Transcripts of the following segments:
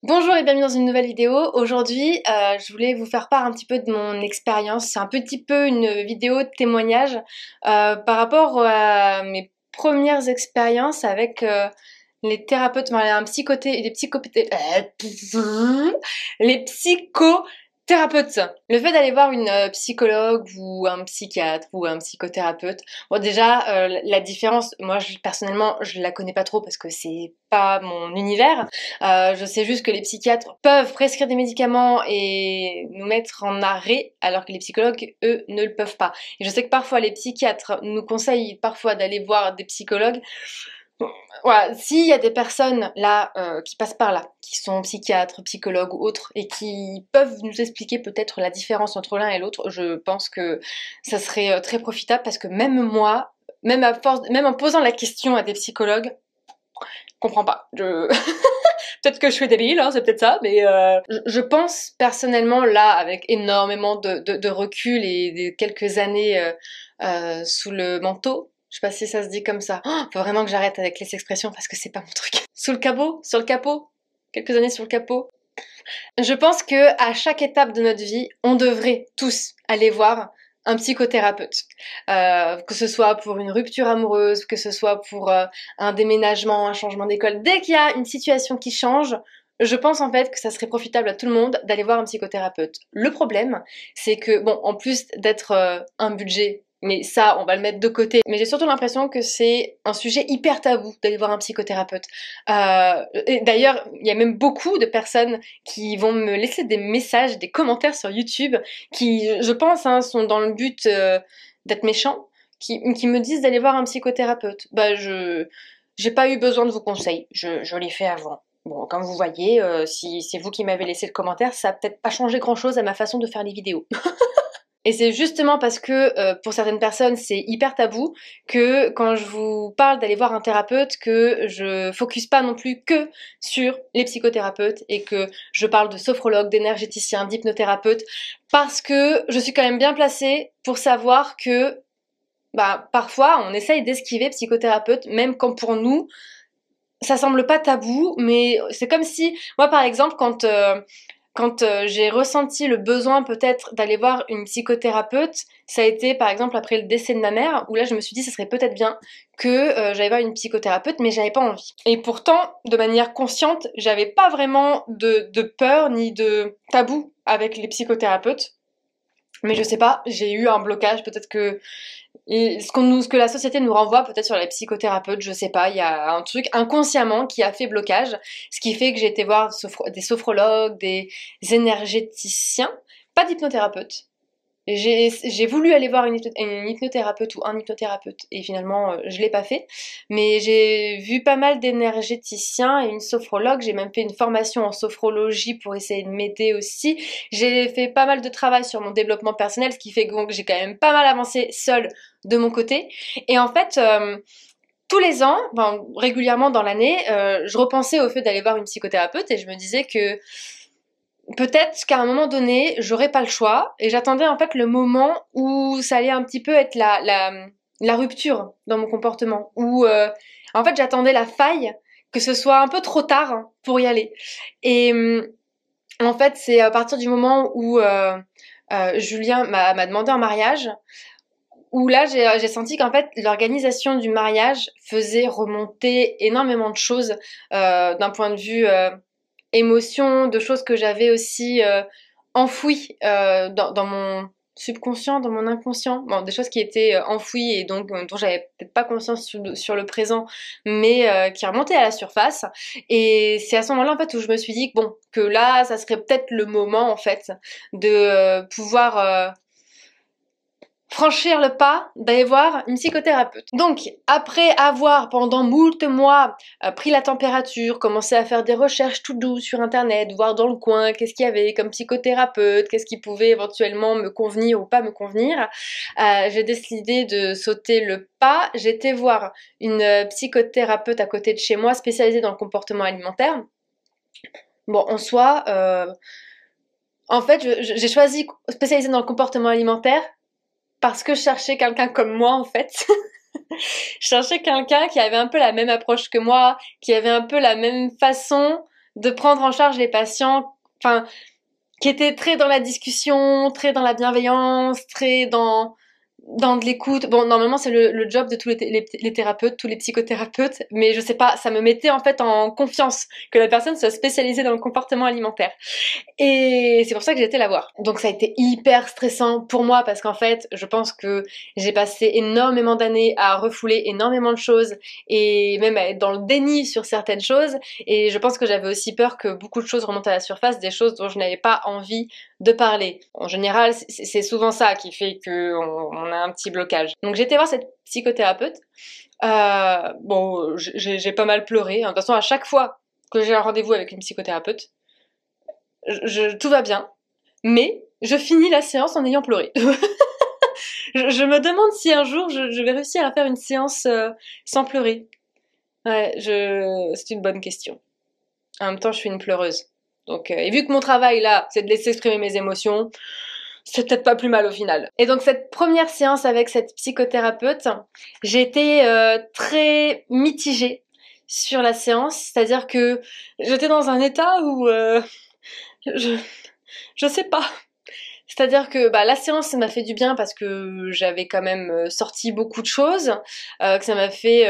Bonjour et bienvenue dans une nouvelle vidéo. Aujourd'hui, je voulais vous faire part un petit peu de mon expérience. C'est un petit peu une vidéo de témoignage par rapport à mes premières expériences avec les thérapeutes, enfin, un psychoté, les psychothérapeutes. Le fait d'aller voir une psychologue ou un psychiatre ou un psychothérapeute, bon déjà la différence, moi personnellement je la connais pas trop parce que c'est pas mon univers. Je sais juste que les psychiatres peuvent prescrire des médicaments et nous mettre en arrêt, alors que les psychologues, eux, ne le peuvent pas. Et je sais que parfois les psychiatres nous conseillent parfois d'aller voir des psychologues. Voilà, s'il y a des personnes là qui passent par là, qui sont psychiatres, psychologues ou autres, et qui peuvent nous expliquer peut-être la différence entre l'un et l'autre, je pense que ça serait très profitable parce que même moi, même à force, même en posant la question à des psychologues, je comprends pas. Peut-être que je suis débile, hein, c'est peut-être ça, mais je pense personnellement là, avec énormément de recul et des quelques années sous le manteau. Je sais pas si ça se dit comme ça. Oh, faut vraiment que j'arrête avec les expressions parce que c'est pas mon truc. Sous le capot, sur le capot, quelques années sur le capot. Je pense que à chaque étape de notre vie, on devrait tous aller voir un psychothérapeute. Que ce soit pour une rupture amoureuse, que ce soit pour un déménagement, un changement d'école. Dès qu'il y a une situation qui change, je pense en fait que ça serait profitable à tout le monde d'aller voir un psychothérapeute. Le problème, c'est que, bon, en plus d'être un budget, mais ça, on va le mettre de côté. Mais j'ai surtout l'impression que c'est un sujet hyper tabou d'aller voir un psychothérapeute. Et d'ailleurs, il y a même beaucoup de personnes qui vont me laisser des messages, des commentaires sur YouTube, qui, je pense, hein, sont dans le but d'être méchants, qui me disent d'aller voir un psychothérapeute. Bah, j'ai pas eu besoin de vos conseils, je l'ai fait avant. Bon, comme vous voyez, si c'est vous qui m'avez laissé le commentaire, ça a peut-être pas changé grand-chose à ma façon de faire les vidéos. Et c'est justement parce que pour certaines personnes c'est hyper tabou que quand je vous parle d'aller voir un thérapeute, que je focus pas non plus que sur les psychothérapeutes et que je parle de sophrologue, d'énergéticien, d'hypnothérapeute, parce que je suis quand même bien placée pour savoir que bah, parfois on essaye d'esquiver psychothérapeute, même quand pour nous ça semble pas tabou, mais c'est comme si, moi par exemple, quand j'ai ressenti le besoin peut-être d'aller voir une psychothérapeute, ça a été par exemple après le décès de ma mère, où là je me suis dit ça serait peut-être bien que j'aille voir une psychothérapeute, mais j'avais pas envie. Et pourtant, de manière consciente, j'avais pas vraiment de peur ni de tabou avec les psychothérapeutes. Mais je sais pas, j'ai eu un blocage, peut-être que ce que la société nous renvoie peut-être sur les psychothérapeutes, je sais pas, il y a un truc inconsciemment qui a fait blocage, ce qui fait que j'ai été voir des sophrologues, des énergéticiens, pas d'hypnothérapeutes. J'ai voulu aller voir une hypnothérapeute ou un hypnothérapeute et finalement je l'ai pas fait, mais j'ai vu pas mal d'énergéticiens et une sophrologue, j'ai même fait une formation en sophrologie pour essayer de m'aider aussi. J'ai fait pas mal de travail sur mon développement personnel, ce qui fait que j'ai quand même pas mal avancé seule de mon côté. Et en fait, tous les ans, enfin, régulièrement dans l'année, je repensais au fait d'aller voir une psychothérapeute et je me disais que peut-être qu'à un moment donné, j'aurais pas le choix, et j'attendais en fait le moment où ça allait un petit peu être la rupture dans mon comportement, où en fait j'attendais la faille, que ce soit un peu trop tard pour y aller. Et en fait c'est à partir du moment où Julien m'a demandé en mariage, où là j'ai senti qu'en fait l'organisation du mariage faisait remonter énormément de choses d'un point de vue émotions, de choses que j'avais aussi enfouies dans mon subconscient, dans mon inconscient, bon, des choses qui étaient enfouies et donc dont j'avais peut-être pas conscience sur le présent, mais qui remontaient à la surface. Et c'est à ce moment-là en fait où je me suis dit que bon, que là, ça serait peut-être le moment en fait de pouvoir franchir le pas d'aller voir une psychothérapeute. Donc, après avoir pendant moult mois pris la température, commencé à faire des recherches tout douces sur internet, voir dans le coin qu'est-ce qu'il y avait comme psychothérapeute, qu'est-ce qui pouvait éventuellement me convenir ou pas me convenir, j'ai décidé de sauter le pas. J'ai été voir une psychothérapeute à côté de chez moi spécialisée dans le comportement alimentaire. Bon, en soi, en fait, j'ai choisi spécialisée dans le comportement alimentaire parce que je cherchais quelqu'un comme moi en fait. Je cherchais quelqu'un qui avait un peu la même approche que moi, qui avait un peu la même façon de prendre en charge les patients, enfin, qui étaient très dans la discussion, très dans la bienveillance, très dans de l'écoute. Bon, normalement, c'est le job de tous les thérapeutes, tous les psychothérapeutes, mais je sais pas, ça me mettait en fait en confiance que la personne soit spécialisée dans le comportement alimentaire. Et c'est pour ça que j'ai été la voir. Donc ça a été hyper stressant pour moi parce qu'en fait, je pense que j'ai passé énormément d'années à refouler énormément de choses et même à être dans le déni sur certaines choses. Et je pense que j'avais aussi peur que beaucoup de choses remontent à la surface, des choses dont je n'avais pas envie de parler. En général, c'est souvent ça qui fait qu'on a un petit blocage. Donc j'ai été voir cette psychothérapeute. Bon, j'ai pas mal pleuré. De toute façon, à chaque fois que j'ai un rendez-vous avec une psychothérapeute, tout va bien, mais je finis la séance en ayant pleuré. Je me demande si un jour je vais réussir à faire une séance sans pleurer. Ouais, c'est une bonne question. En même temps, je suis une pleureuse. Donc, et vu que mon travail là, c'est de laisser exprimer mes émotions, c'est peut-être pas plus mal au final. Et donc cette première séance avec cette psychothérapeute, j'ai été très mitigée sur la séance, c'est-à-dire que j'étais dans un état où je, je sais pas. C'est-à-dire que bah, la séance, ça m'a fait du bien parce que j'avais quand même sorti beaucoup de choses, que ça m'a fait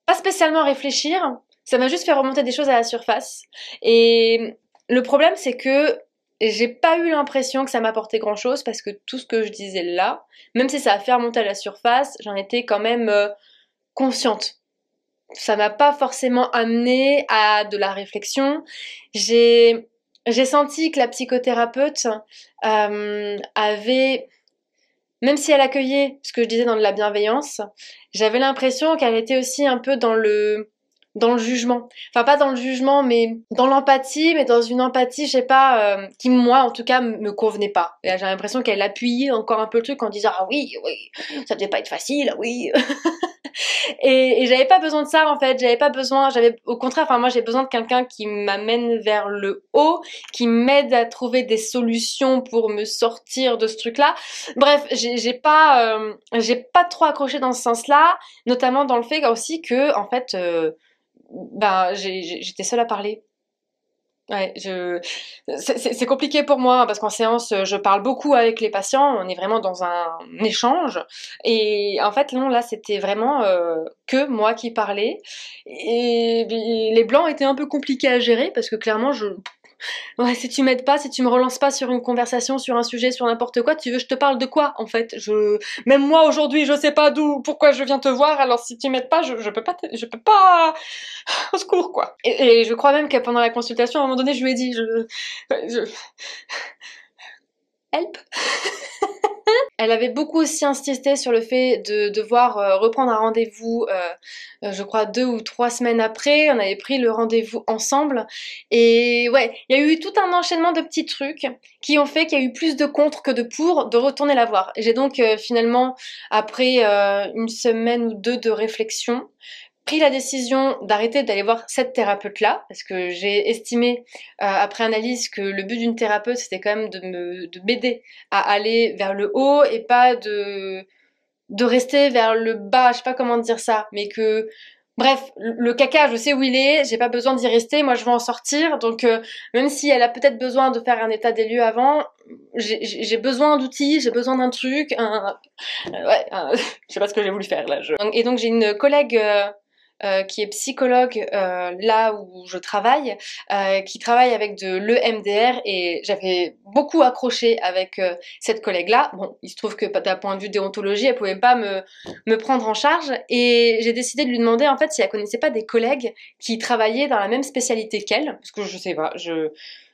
pas spécialement réfléchir, ça m'a juste fait remonter des choses à la surface. Et le problème, c'est que j'ai pas eu l'impression que ça m'apportait grand-chose parce que tout ce que je disais là, même si ça a fait remonter à la surface, j'en étais quand même consciente. Ça m'a pas forcément amené à de la réflexion. J'ai senti que la psychothérapeute avait, même si elle accueillait ce que je disais dans de la bienveillance, j'avais l'impression qu'elle était aussi un peu dans le jugement. Enfin, pas dans le jugement, mais dans l'empathie, mais dans une empathie, je sais pas, qui moi, en tout cas, me convenait pas. Et j'ai l'impression qu'elle appuyait encore un peu le truc en disant, ah oui, oui, ça devait pas être facile, ah oui. Et j'avais pas besoin de ça en fait, j'avais pas besoin, j'avais au contraire, enfin moi j'ai besoin de quelqu'un qui m'amène vers le haut, qui m'aide à trouver des solutions pour me sortir de ce truc-là. Bref, j'ai pas trop accroché dans ce sens-là, notamment dans le fait aussi que en fait, ben j'étais seule à parler. Ouais, c'est compliqué pour moi parce qu'en séance, je parle beaucoup avec les patients, on est vraiment dans un échange. Et en fait, non, là, c'était vraiment que moi qui parlais. Et les blancs étaient un peu compliqués à gérer parce que clairement, ouais, si tu m'aides pas, si tu me relances pas sur une conversation, sur un sujet, sur n'importe quoi, tu veux, je te parle de quoi, en fait? Même moi, aujourd'hui, je sais pas pourquoi je viens te voir, alors si tu m'aides pas, je peux pas, au secours, quoi. Et je crois même que pendant la consultation, à un moment donné, je lui ai dit, help. Elle avait beaucoup aussi insisté sur le fait de devoir reprendre un rendez-vous, je crois 2 ou 3 semaines après, on avait pris le rendez-vous ensemble, et ouais, il y a eu tout un enchaînement de petits trucs qui ont fait qu'il y a eu plus de contre que de pour de retourner la voir. J'ai donc finalement, après 1 semaine ou 2 de réflexion, pris la décision d'arrêter d'aller voir cette thérapeute-là, parce que j'ai estimé, après analyse, que le but d'une thérapeute, c'était quand même de m'aider à aller vers le haut et pas de rester vers le bas, je sais pas comment dire ça, mais que, bref, le caca, je sais où il est, j'ai pas besoin d'y rester, moi je veux en sortir, donc même si elle a peut-être besoin de faire un état des lieux avant, j'ai besoin d'outils, j'ai besoin d'un truc, ouais, je sais pas ce que j'ai voulu faire là. Et donc j'ai une collègue qui est psychologue là où je travaille, qui travaille avec de l'EMDR, et j'avais beaucoup accroché avec cette collègue-là. Bon, il se trouve que d'un point de vue déontologie, elle pouvait pas me prendre en charge, et j'ai décidé de lui demander en fait si elle connaissait pas des collègues qui travaillaient dans la même spécialité qu'elle, parce que je sais pas,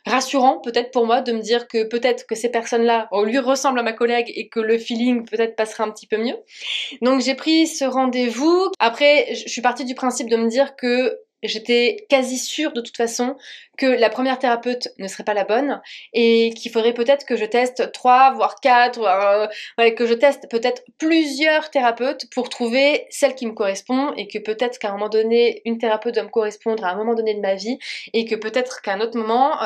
rassurant peut-être pour moi de me dire que peut-être que ces personnes-là lui ressemblent à ma collègue et que le feeling peut-être passerait un petit peu mieux. Donc j'ai pris ce rendez-vous. Après, je suis partie du principe de me dire que j'étais quasi sûre de toute façon que la première thérapeute ne serait pas la bonne et qu'il faudrait peut-être que je teste 3 voire 4, ouais, que je teste peut-être plusieurs thérapeutes pour trouver celle qui me correspond, et que peut-être qu'à un moment donné une thérapeute doit me correspondre à un moment donné de ma vie, et que peut-être qu'à un autre moment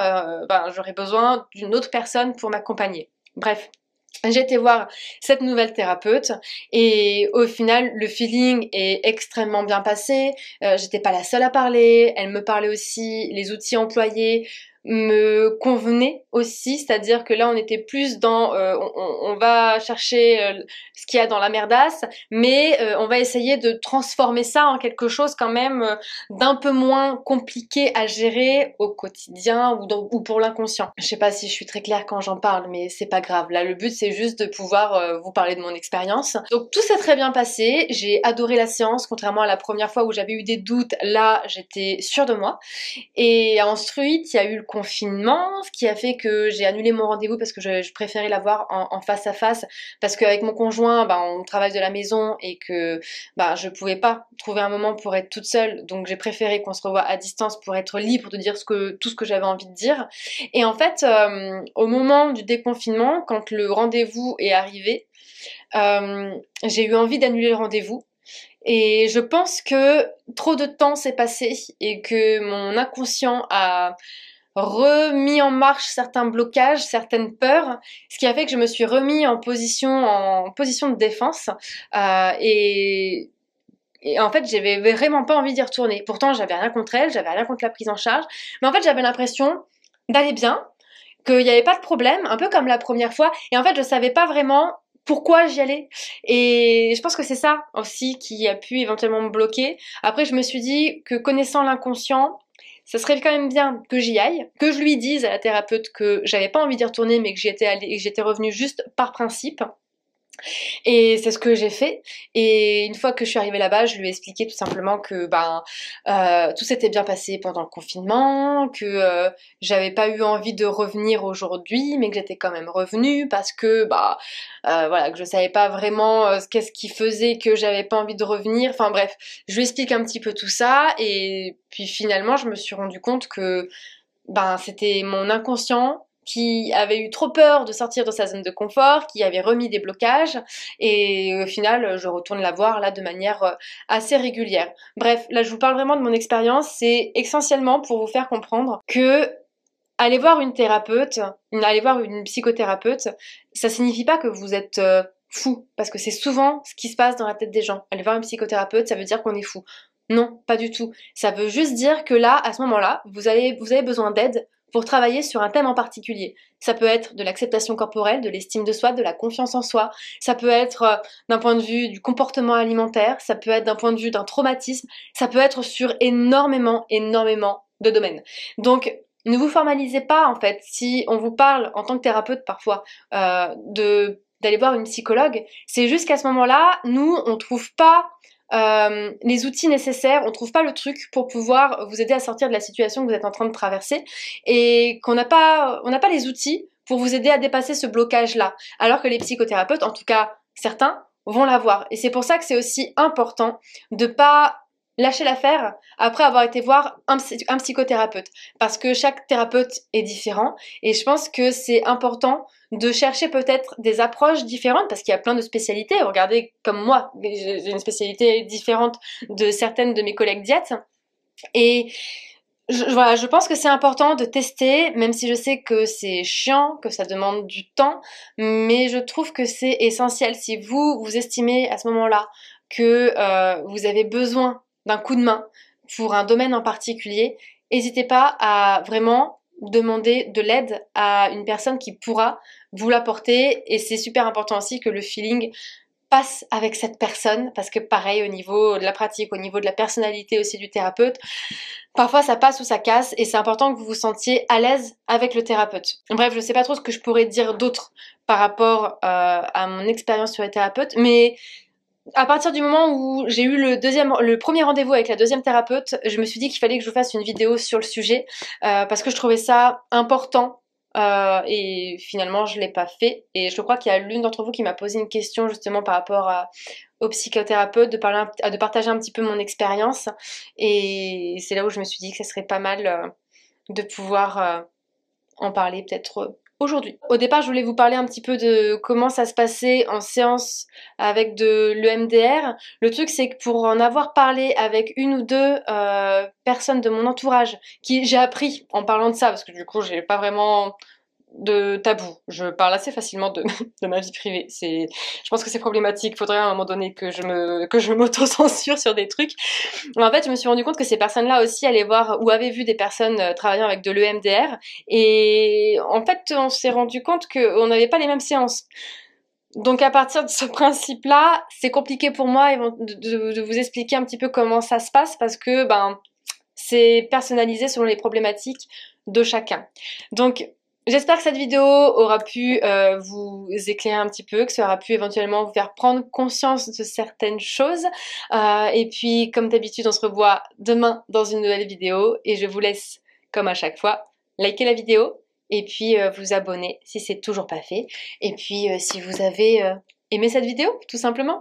j'aurais besoin d'une autre personne pour m'accompagner. Bref. J'ai été voir cette nouvelle thérapeute et au final le feeling est extrêmement bien passé. J'étais pas la seule à parler, elle me parlait aussi, les outils employés me convenaient aussi, c'est-à-dire que là on était plus dans on va chercher ce qu'il y a dans la merdasse, mais on va essayer de transformer ça en quelque chose quand même d'un peu moins compliqué à gérer au quotidien ou pour l'inconscient. Je sais pas si je suis très claire quand j'en parle, mais c'est pas grave. Là, le but, c'est juste de pouvoir vous parler de mon expérience. Donc, tout s'est très bien passé. J'ai adoré la séance, contrairement à la première fois où j'avais eu des doutes. Là, j'étais sûre de moi. Et ensuite, il y a eu le confinement, ce qui a fait que j'ai annulé mon rendez-vous parce que je préférais l'avoir en face à face, parce qu'avec mon conjoint, bah, on travaille de la maison et que bah, je pouvais pas trouver un moment pour être toute seule, donc j'ai préféré qu'on se revoie à distance pour être libre de dire tout ce que j'avais envie de dire. Et en fait, au moment du déconfinement, quand le rendez-vous est arrivé, j'ai eu envie d'annuler le rendez-vous. Et je pense que trop de temps s'est passé et que mon inconscient a remis en marche certains blocages, certaines peurs, ce qui a fait que je me suis remis en position de défense et en fait, j'avais vraiment pas envie d'y retourner. Pourtant, j'avais rien contre elle, j'avais rien contre la prise en charge, mais en fait, j'avais l'impression d'aller bien, qu'il n'y avait pas de problème, un peu comme la première fois, et en fait, je savais pas vraiment pourquoi j'y allais. Et je pense que c'est ça aussi qui a pu éventuellement me bloquer. Après, je me suis dit que connaissant l'inconscient, ça serait quand même bien que j'y aille, que je lui dise à la thérapeute que j'avais pas envie d'y retourner, mais que j'y étais allée et que j'étais revenue juste par principe. Et c'est ce que j'ai fait. Et une fois que je suis arrivée là-bas, je lui ai expliqué tout simplement que tout s'était bien passé pendant le confinement, que j'avais pas eu envie de revenir aujourd'hui, mais que j'étais quand même revenue parce que voilà, que je savais pas vraiment qu'est-ce qui faisait que j'avais pas envie de revenir. Enfin bref, je lui explique un petit peu tout ça et puis finalement, je me suis rendu compte que c'était mon inconscient qui avait eu trop peur de sortir de sa zone de confort, qui avait remis des blocages, et au final, je retourne la voir là de manière assez régulière. Bref, là je vous parle vraiment de mon expérience, c'est essentiellement pour vous faire comprendre que aller voir une thérapeute, aller voir une psychothérapeute, ça signifie pas que vous êtes fou, parce que c'est souvent ce qui se passe dans la tête des gens. Aller voir une psychothérapeute, ça veut dire qu'on est fou. Non, pas du tout. Ça veut juste dire que là, à ce moment-là, vous avez besoin d'aide pour travailler sur un thème en particulier. Ça peut être de l'acceptation corporelle, de l'estime de soi, de la confiance en soi. Ça peut être d'un point de vue du comportement alimentaire. Ça peut être d'un point de vue d'un traumatisme. Ça peut être sur énormément de domaines. Donc, ne vous formalisez pas en fait. Si on vous parle en tant que thérapeute parfois d'aller voir une psychologue, c'est juste qu'à ce moment-là, nous, on trouve pas les outils nécessaires, on trouve pas le truc pour pouvoir vous aider à sortir de la situation que vous êtes en train de traverser et on n'a pas les outils pour vous aider à dépasser ce blocage-là. Alors que les psychothérapeutes, en tout cas certains, vont l'avoir. Et c'est pour ça que c'est aussi important de pas lâcher l'affaire après avoir été voir un psychothérapeute. Parce que chaque thérapeute est différent et je pense que c'est important de chercher peut-être des approches différentes parce qu'il y a plein de spécialités. Regardez comme moi, j'ai une spécialité différente de certaines de mes collègues diètes. Et voilà, je pense que c'est important de tester, même si je sais que c'est chiant, que ça demande du temps, mais je trouve que c'est essentiel. Si vous estimez à ce moment-là que vous avez besoin d'un coup de main pour un domaine en particulier, n'hésitez pas à vraiment demander de l'aide à une personne qui pourra vous l'apporter. Et c'est super important aussi que le feeling passe avec cette personne, parce que pareil, au niveau de la pratique, au niveau de la personnalité aussi du thérapeute, parfois ça passe ou ça casse et c'est important que vous vous sentiez à l'aise avec le thérapeute. Bref, je sais pas trop ce que je pourrais dire d'autre par rapport à mon expérience sur les thérapeutes, mais à partir du moment où j'ai eu le premier rendez-vous avec la deuxième thérapeute, je me suis dit qu'il fallait que je vous fasse une vidéo sur le sujet parce que je trouvais ça important. Et finalement, je l'ai pas fait. Et je crois qu'il y a l'une d'entre vous qui m'a posé une question justement par rapport au psychothérapeute, de partager un petit peu mon expérience. Et c'est là où je me suis dit que ça serait pas mal de pouvoir en parler peut-être aujourd'hui. Au départ, je voulais vous parler un petit peu de comment ça se passait en séance avec de l'EMDR. Le truc, c'est que pour en avoir parlé avec une ou deux personnes de mon entourage, qui j'ai appris en parlant de ça, parce que du coup, j'ai pas vraiment de tabou. Je parle assez facilement de, de ma vie privée. Je pense que c'est problématique. Faudrait à un moment donné que je m'auto-censure sur des trucs. Mais en fait, je me suis rendu compte que ces personnes-là aussi allaient voir ou avaient vu des personnes travaillant avec de l'EMDR. Et en fait, on s'est rendu compte qu'on n'avait pas les mêmes séances. Donc à partir de ce principe-là, c'est compliqué pour moi de vous expliquer un petit peu comment ça se passe parce que c'est personnalisé selon les problématiques de chacun. Donc j'espère que cette vidéo aura pu vous éclairer un petit peu, que ça aura pu éventuellement vous faire prendre conscience de certaines choses. Et puis comme d'habitude, on se revoit demain dans une nouvelle vidéo et je vous laisse comme à chaque fois liker la vidéo et puis vous abonner si c'est toujours pas fait. Et puis si vous avez aimé cette vidéo, tout simplement.